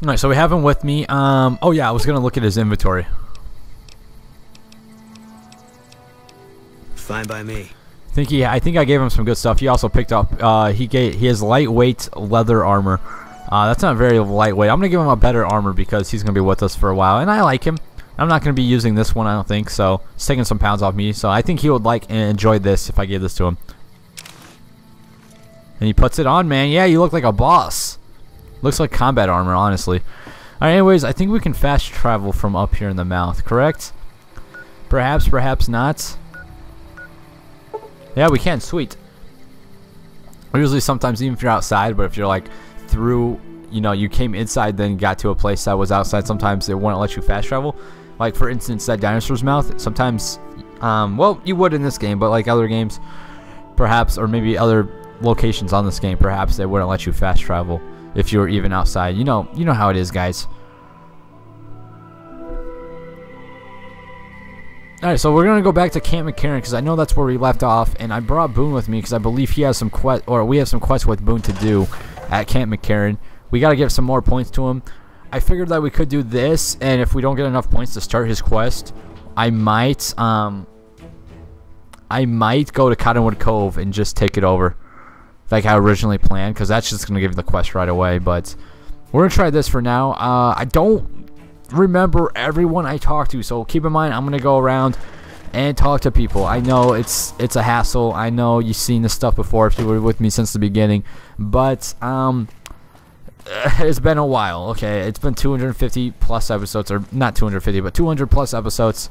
Alright, so we have him with me. Oh yeah, I was gonna look at his inventory. Fine by me. I think I gave him some good stuff. He also picked up. He has lightweight leather armor. That's not very lightweight. I'm gonna give him a better armor because he's gonna be with us for a while, and I like him. I'm not gonna be using this one, I don't think. So it's taking some pounds off me. So I think he would like and enjoy this if I gave this to him. And he puts it on, man. Yeah, you look like a boss. Looks like combat armor, honestly. Alright, anyways, I think we can fast travel from up here in the mouth, correct? Perhaps, perhaps not. Yeah, we can. Sweet. Usually, sometimes, even if you're outside, but if you're like through, you know, you came inside, then got to a place that was outside, sometimes they wouldn't let you fast travel. Like, for instance, that dinosaur's mouth. Sometimes, well, you would in this game, but like other games, perhaps, or maybe other locations on this game, perhaps they wouldn't let you fast travel if you were even outside. You know how it is, guys. Alright, so we're gonna go back to Camp McCarron because I know that's where we left off, and I brought Boone with me because I believe he has some quest, or we have some quests with Boone to do at Camp McCarron. We gotta give some more points to him. I figured that we could do this, and if we don't get enough points to start his quest, I might go to Cottonwood Cove and just take it over, like I originally planned, because that's just gonna give you the quest right away. But we're gonna try this for now. I don't remember everyone I talked to, so keep in mind I'm gonna go around and talk to people. I know it's a hassle. I know you've seen this stuff before if you were with me since the beginning, but it's been a while. Okay, it's been 250 plus episodes, or not 250, but 200 plus episodes.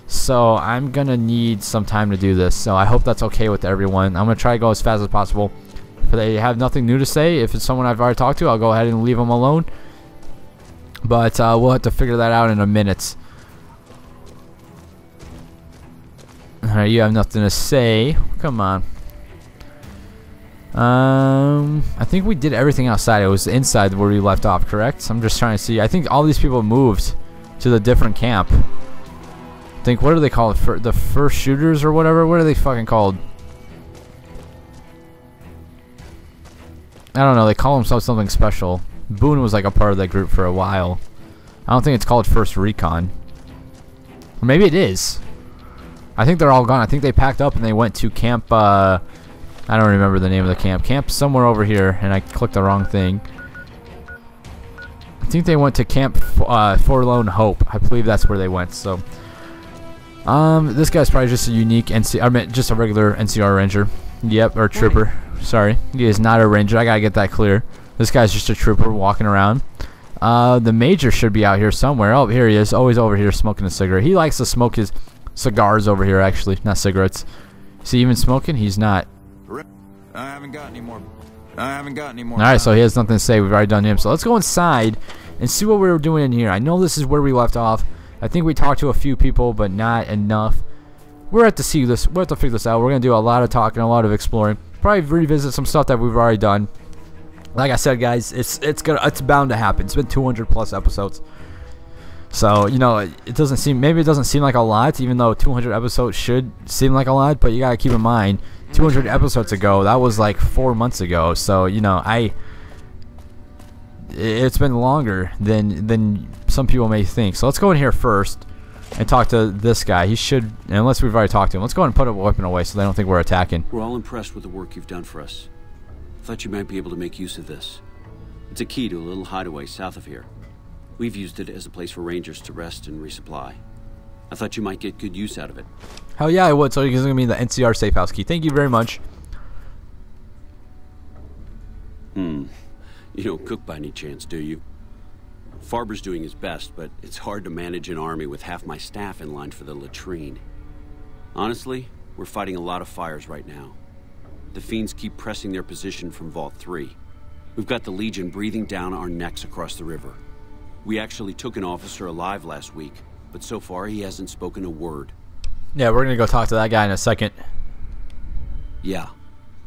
So I'm gonna need some time to do this. So I hope that's okay with everyone. I'm gonna try to go as fast as possible. If they have nothing new to say, if it's someone I've already talked to, I'll go ahead and leave them alone. But we'll have to figure that out in a minute. Alright, you have nothing to say. Come on. I think we did everything outside. It was inside where we left off, correct? I'm just trying to see. I think all these people moved to the different camp. I think, what do they call it? For the first shooters or whatever? What are they fucking called? I don't know. They call themselves something special. Boone was like a part of that group for a while. I don't think it's called First Recon. Or maybe it is. I think they're all gone. I think they packed up and they went to camp, I don't remember the name of the camp. Camp somewhere over here, and I clicked the wrong thing. I think they went to Camp Forlorn Hope. I believe that's where they went. So, this guy's probably just a unique I mean, just a regular NCR Ranger. Yep, or Trooper. Sorry, he is not a Ranger. I gotta get that clear. This guy's just a Trooper walking around. The Major should be out here somewhere. Oh, here he is. Always over here smoking a cigarette. He likes to smoke his cigars over here, actually, not cigarettes. Is he even smoking? He's not. I haven't got any more. Alright, so he has nothing to say. We've already done him. So let's go inside and see what we were doing in here. I know this is where we left off. I think we talked to a few people, but not enough. We're at to see this. We're at to figure this out. We're gonna do a lot of talking, a lot of exploring. Probably revisit some stuff that we've already done. Like I said, guys, it's bound to happen. It's been 200 plus episodes. So, you know, it doesn't seem, maybe it doesn't seem like a lot, even though 200 episodes should seem like a lot, but you gotta keep in mind, 200 episodes ago, that was like 4 months ago. So, you know, it's been longer than some people may think. So let's go in here first and talk to this guy. He should, unless we've already talked to him, let's go ahead and put a weapon away so they don't think we're attacking. We're all impressed with the work you've done for us. Thought you might be able to make use of this. It's a key to a little hideaway south of here. We've used it as a place for rangers to rest and resupply. I thought you might get good use out of it. Hell yeah, I would. So you're giving me the NCR safe house key. Thank you very much. You don't cook by any chance, do you? Farber's doing his best, but it's hard to manage an army with half my staff in line for the latrine. Honestly, we're fighting a lot of fires right now. The fiends keep pressing their position from Vault 3. We've got the Legion breathing down our necks across the river. We actually took an officer alive last week, but so far he hasn't spoken a word. Yeah, we're gonna go talk to that guy in a second. Yeah.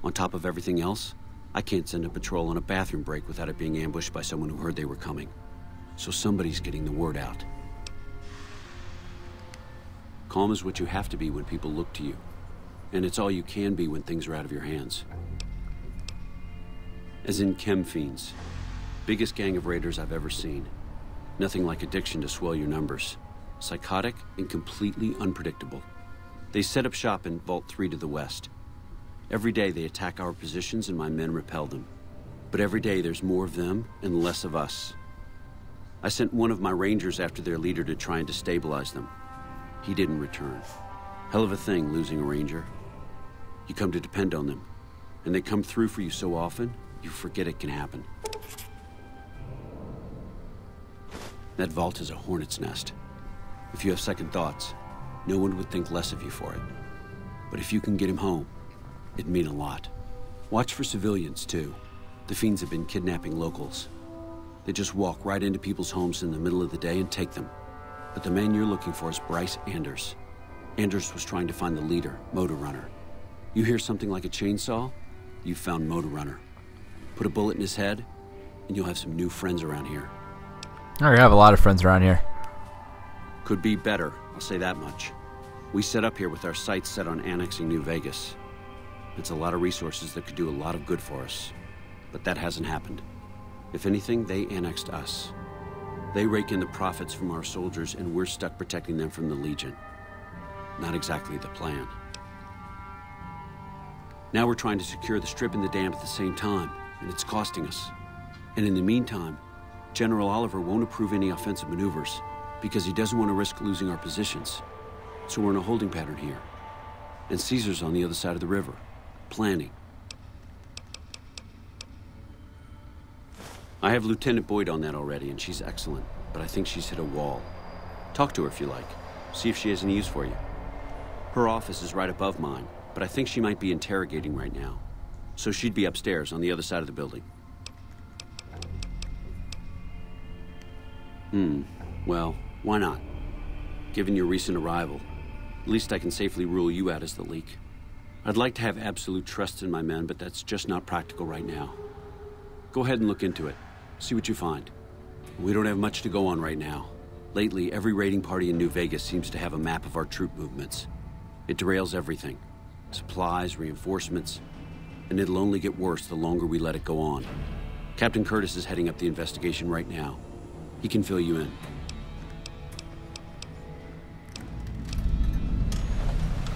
On top of everything else, I can't send a patrol on a bathroom break without it being ambushed by someone who heard they were coming. So somebody's getting the word out. Calm is what you have to be when people look to you. And it's all you can be when things are out of your hands. As in chem fiends. Biggest gang of raiders I've ever seen. Nothing like addiction to swell your numbers. Psychotic and completely unpredictable. They set up shop in Vault 3 to the west. Every day they attack our positions and my men repel them. But every day there's more of them and less of us. I sent one of my rangers after their leader to try and destabilize them. He didn't return. Hell of a thing, losing a ranger. You come to depend on them, and they come through for you so often, you forget it can happen. That vault is a hornet's nest. If you have second thoughts, no one would think less of you for it. But if you can get him home, it'd mean a lot. Watch for civilians, too. The fiends have been kidnapping locals. They just walk right into people's homes in the middle of the day and take them. But the man you're looking for is Bryce Anders. Anders was trying to find the leader, Motor Runner. You hear something like a chainsaw, you've found Motor Runner. Put a bullet in his head, and you'll have some new friends around here. I already have a lot of friends around here. Could be better, I'll say that much. We set up here with our sights set on annexing New Vegas. It's a lot of resources that could do a lot of good for us. But that hasn't happened. If anything, they annexed us. They rake in the profits from our soldiers, and we're stuck protecting them from the Legion. Not exactly the plan. Now we're trying to secure the Strip and the dam at the same time, and it's costing us. And in the meantime, General Oliver won't approve any offensive maneuvers, because he doesn't want to risk losing our positions. So we're in a holding pattern here. And Caesar's on the other side of the river, planning. I have Lieutenant Boyd on that already, and she's excellent, but I think she's hit a wall. Talk to her if you like. See if she has any use for you. Her office is right above mine, but I think she might be interrogating right now. So she'd be upstairs on the other side of the building. Well, why not? Given your recent arrival, at least I can safely rule you out as the leak. I'd like to have absolute trust in my men, but that's just not practical right now. Go ahead and look into it. See what you find. We don't have much to go on right now. Lately, every raiding party in New Vegas seems to have a map of our troop movements. It derails everything. Supplies, reinforcements, and it'll only get worse the longer we let it go on. Captain Curtis is heading up the investigation right now. He can fill you in.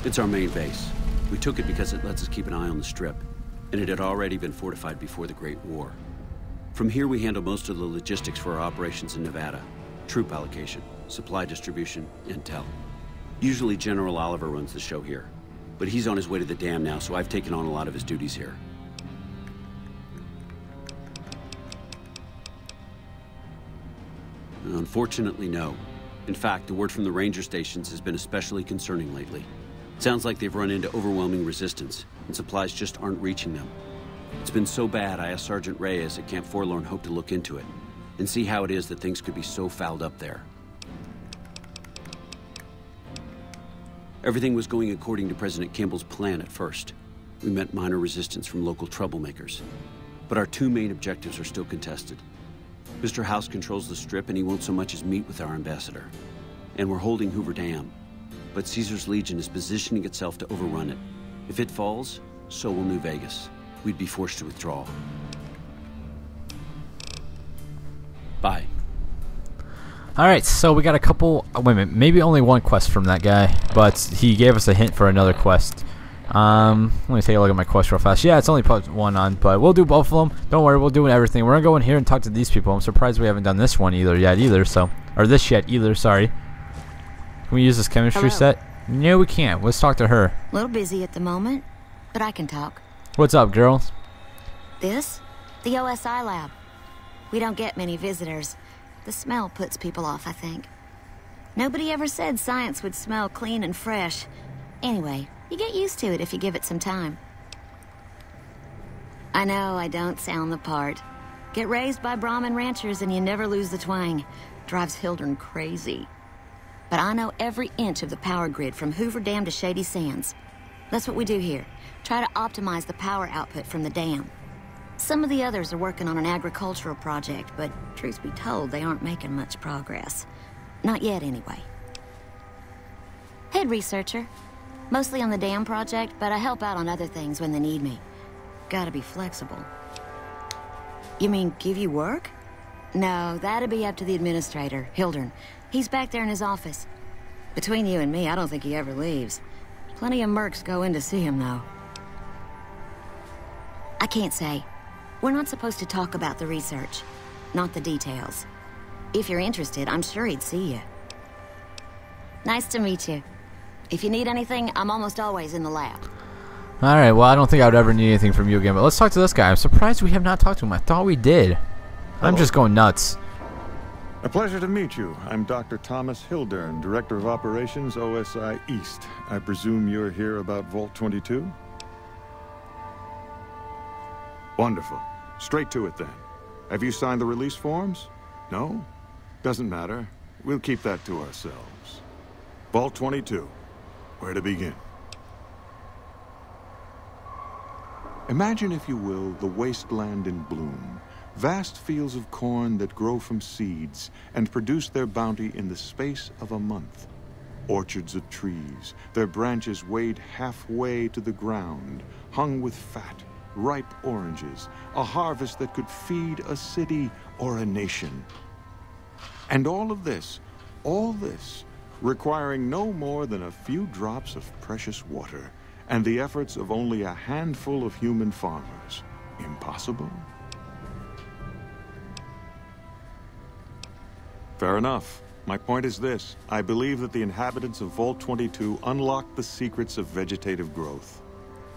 It's our main base. We took it because it lets us keep an eye on the Strip, and it had already been fortified before the Great War. From here, we handle most of the logistics for our operations in Nevada. Troop allocation, supply distribution, intel. Usually General Oliver runs the show here, but he's on his way to the dam now, so I've taken on a lot of his duties here. Unfortunately, no. In fact, the word from the ranger stations has been especially concerning lately. It sounds like they've run into overwhelming resistance, and supplies just aren't reaching them. It's been so bad, I asked Sergeant Reyes at Camp Forlorn Hope to look into it, and see how it is that things could be so fouled up there. Everything was going according to President Campbell's plan at first. We met minor resistance from local troublemakers. But our two main objectives are still contested. Mr. House controls the Strip, and he won't so much as meet with our ambassador. And we're holding Hoover Dam. But Caesar's Legion is positioning itself to overrun it. If it falls, so will New Vegas. We'd be forced to withdraw. Bye. Alright, so we got a couple... wait a minute, maybe only one quest from that guy, but he gave us a hint for another quest. Let me take a look at my quest real fast. Yeah, it's only put one on, but we'll do both of them. Don't worry, we'll do everything. We're gonna go in here and talk to these people. I'm surprised we haven't done this one yet, so... or this yet either, sorry. Can we use this chemistry set? No, we can't. Let's talk to her. A little busy at the moment, but I can talk. What's up, girls? This? The OSI lab. We don't get many visitors. The smell puts people off, I think. Nobody ever said science would smell clean and fresh. Anyway, you get used to it if you give it some time. I know I don't sound the part. Get raised by Brahmin ranchers and you never lose the twang. Drives Hildern crazy. But I know every inch of the power grid from Hoover Dam to Shady Sands. That's what we do here. Try to optimize the power output from the dam. Some of the others are working on an agricultural project, but truth be told, they aren't making much progress. Not yet, anyway. Head researcher. Mostly on the dam project, but I help out on other things when they need me. Gotta be flexible. You mean give you work? No, that'd be up to the administrator, Hildern. He's back there in his office. Between you and me, I don't think he ever leaves. Plenty of mercs go in to see him, though. I can't say. We're not supposed to talk about the research, not the details. If you're interested, I'm sure he'd see you. Nice to meet you. If you need anything, I'm almost always in the lab. Alright, well, I don't think I would ever need anything from you again, but let's talk to this guy. I'm surprised we have not talked to him. I thought we did. I'm just going nuts. A pleasure to meet you. I'm Dr. Thomas Hildern, Director of Operations, OSI East. I presume you're here about Vault 22? Wonderful. Straight to it then. Have you signed the release forms? No? Doesn't matter. We'll keep that to ourselves. Vault 22. Where to begin? Imagine, if you will, the wasteland in bloom. Vast fields of corn that grow from seeds and produce their bounty in the space of a month. Orchards of trees, their branches weighed halfway to the ground, hung with fat, ripe oranges, a harvest that could feed a city or a nation. And all this, requiring no more than a few drops of precious water and the efforts of only a handful of human farmers. Impossible? Fair enough. My point is this. I believe that the inhabitants of Vault 22 unlocked the secrets of vegetative growth.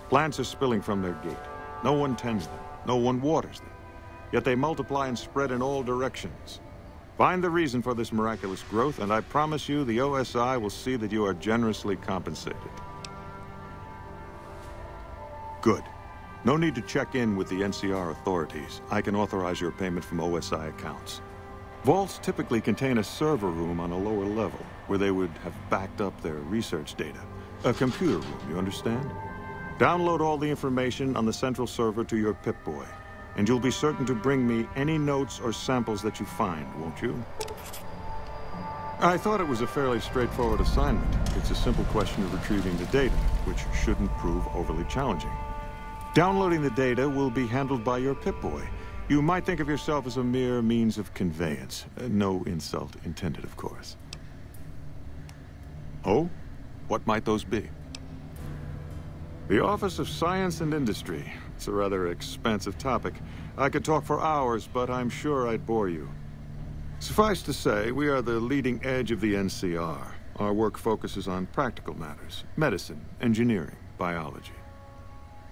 Plants are spilling from their gate. No one tends them. No one waters them. Yet they multiply and spread in all directions. Find the reason for this miraculous growth, and I promise you the OSI will see that you are generously compensated. Good. No need to check in with the NCR authorities. I can authorize your payment from OSI accounts. Vaults typically contain a server room on a lower level, where they would have backed up their research data. A computer room, you understand? Download all the information on the central server to your Pip-Boy, and you'll be certain to bring me any notes or samples that you find, won't you? I thought it was a fairly straightforward assignment. It's a simple question of retrieving the data, which shouldn't prove overly challenging. Downloading the data will be handled by your Pip-Boy. You might think of yourself as a mere means of conveyance. No insult intended, of course. Oh? What might those be? The Office of Science and Industry. It's a rather expansive topic. I could talk for hours, but I'm sure I'd bore you. Suffice to say, we are the leading edge of the NCR. Our work focuses on practical matters: medicine, engineering, biology.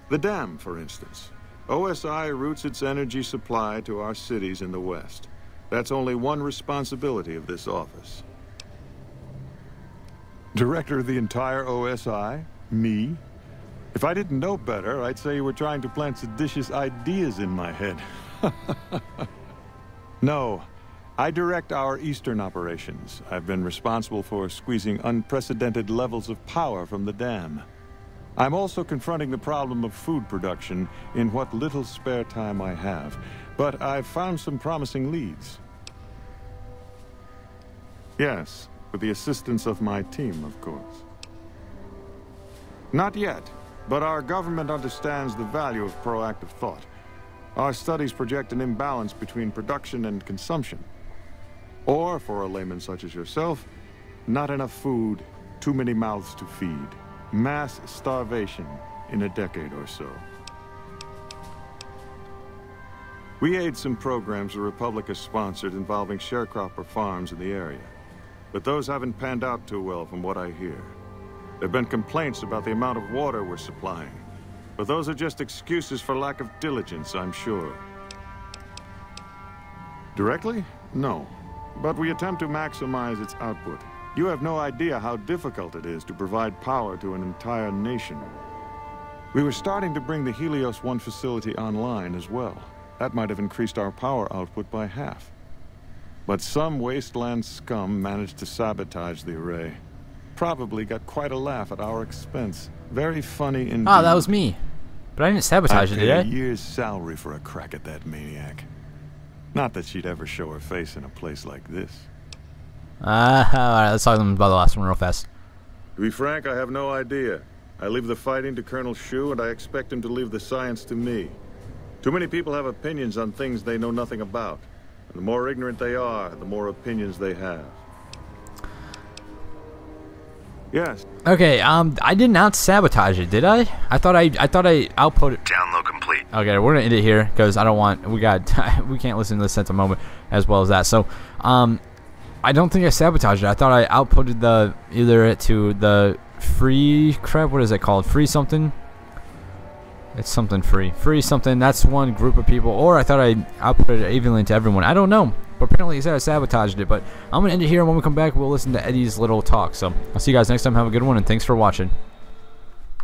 The dam, for instance. OSI routes its energy supply to our cities in the West. That's only one responsibility of this office. Director of the entire OSI? Me? If I didn't know better, I'd say you were trying to plant seditious ideas in my head. No, I direct our Eastern operations. I've been responsible for squeezing unprecedented levels of power from the dam. I'm also confronting the problem of food production in what little spare time I have, but I've found some promising leads. Yes, with the assistance of my team, of course. Not yet, but our government understands the value of proactive thought. Our studies project an imbalance between production and consumption. Or, for a layman such as yourself, not enough food, too many mouths to feed. Mass starvation in a decade or so. We aid some programs the Republic has sponsored involving sharecropper farms in the area. But those haven't panned out too well from what I hear. There have been complaints about the amount of water we're supplying. But those are just excuses for lack of diligence, I'm sure. Directly? No. But we attempt to maximize its output. You have no idea how difficult it is to provide power to an entire nation. We were starting to bring the Helios 1 facility online as well. That might have increased our power output by half. But some wasteland scum managed to sabotage the array. Probably got quite a laugh at our expense. Very funny indeed. Ah, that was me. But I didn't sabotage it, did I? I'd pay a year's salary for a crack at that maniac. Not that she'd ever show her face in a place like this. Alright, let's talk about the last one real fast. To be frank, I have no idea. I leave the fighting to Colonel Hsu, and I expect him to leave the science to me. Too many people have opinions on things they know nothing about. And the more ignorant they are, the more opinions they have. Yes. Okay, I did not sabotage it, did I? I thought I outputted. Download complete. Okay, we're gonna end it here because I don't want we can't listen to this at the moment as well as that. So, I don't think I sabotaged it. I thought I outputted either to the free crap. What is it called? Free something. It's something free something. That's one group of people. Or I thought I outputted it evenly to everyone. I don't know. But apparently he said I sabotaged it. But I'm gonna end it here. And when we come back, we'll listen to Eddie's little talk. So I'll see you guys next time. Have a good one, and thanks for watching.